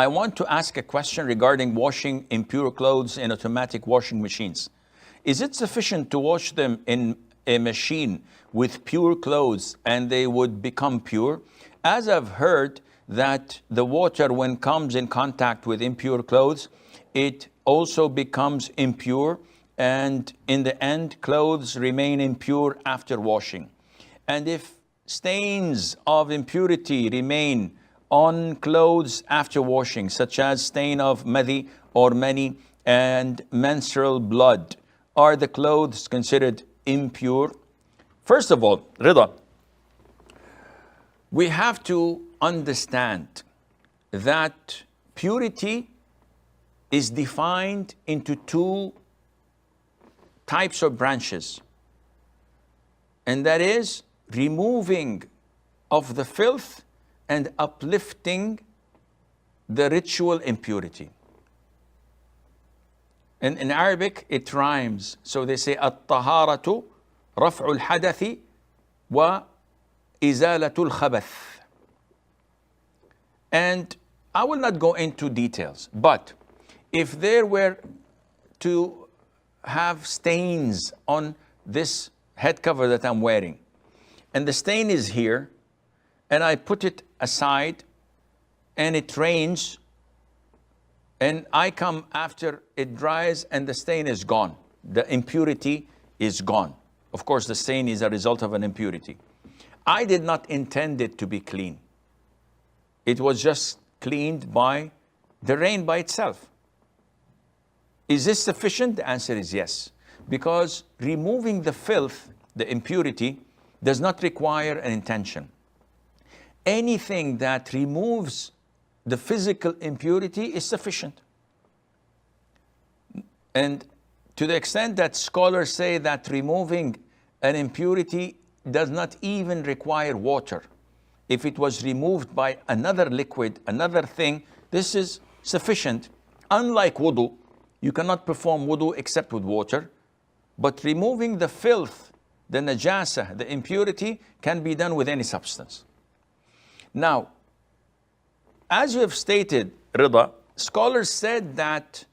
I want to ask a question regarding washing impure clothes in automatic washing machines. Is it sufficient to wash them in a machine with pure clothes and they would become pure? As I've heard that the water, when comes in contact with impure clothes, it also becomes impure, and in the end, clothes remain impure after washing. And if stains of impurity remain on clothes after washing, such as stain of madhi or mani and menstrual blood, are the clothes considered impure? First of all, Rida, we have to understand that purity is defined into two types of branches, and that is removing of the filth and uplifting the ritual impurity. And in Arabic, it rhymes. So they say, الطهارة رفع الحدث وإزالة الخبث. And I will not go into details, but if there were to have stains on this head cover that I'm wearing, and the stain is here, and I put it aside, and it rains, and I come after it dries, and the stain is gone. The impurity is gone. Of course, the stain is a result of an impurity. I did not intend it to be clean. It was just cleaned by the rain by itself. Is this sufficient? The answer is yes. Because removing the filth, the impurity, does not require an intention. Anything that removes the physical impurity is sufficient. And to the extent that scholars say that removing an impurity does not even require water. If it was removed by another liquid, another thing, this is sufficient. Unlike wudu, you cannot perform wudu except with water. But removing the filth, the najasa, the impurity, can be done with any substance. Now, as you have stated, Rida, scholars said that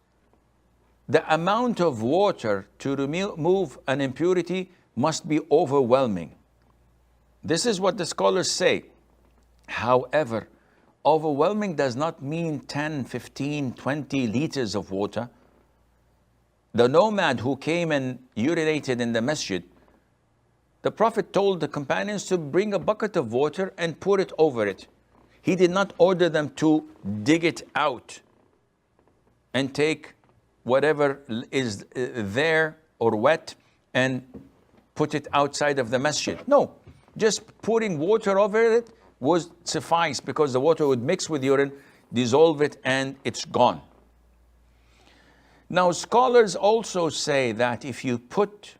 the amount of water to remove an impurity must be overwhelming. This is what the scholars say. However, overwhelming does not mean 10, 15, 20 liters of water. The nomad who came and urinated in the masjid, the Prophet told the companions to bring a bucket of water and pour it over it. He did not order them to dig it out and take whatever is there or wet and put it outside of the masjid. No, just pouring water over it was suffice, because the water would mix with urine, dissolve it, and it's gone. Now, scholars also say that if you put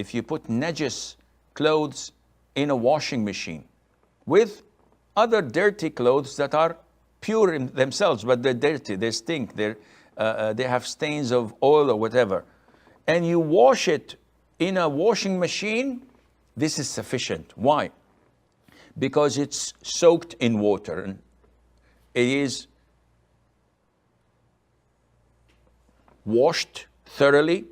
najis clothes in a washing machine with other dirty clothes that are pure in themselves, but they're dirty, they stink, they have stains of oil or whatever, and you wash it in a washing machine, this is sufficient. Why? Because it's soaked in water, and it is washed thoroughly,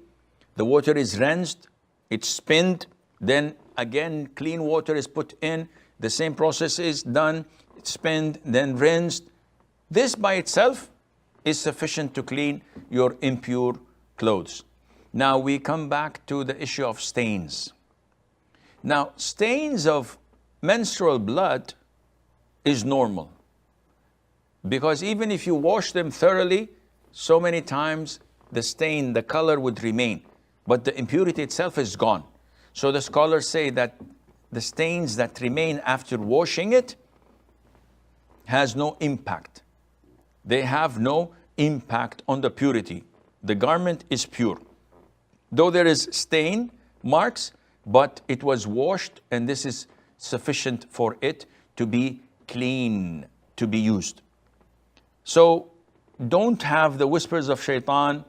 the water is rinsed, it's spinned, then again clean water is put in, the same process is done, it's spinned, then rinsed. This by itself is sufficient to clean your impure clothes. Now we come back to the issue of stains. Now, stains of menstrual blood is normal, because even if you wash them thoroughly, so many times the stain, the color would remain, but the impurity itself is gone. So the scholars say that the stains that remain after washing it has no impact. They have no impact on the purity. The garment is pure. Though there is stain marks, but it was washed, and this is sufficient for it to be clean, to be used. So don't have the whispers of shaitan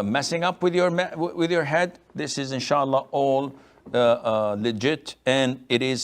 messing up with your head. This is inshallah all legit, and it is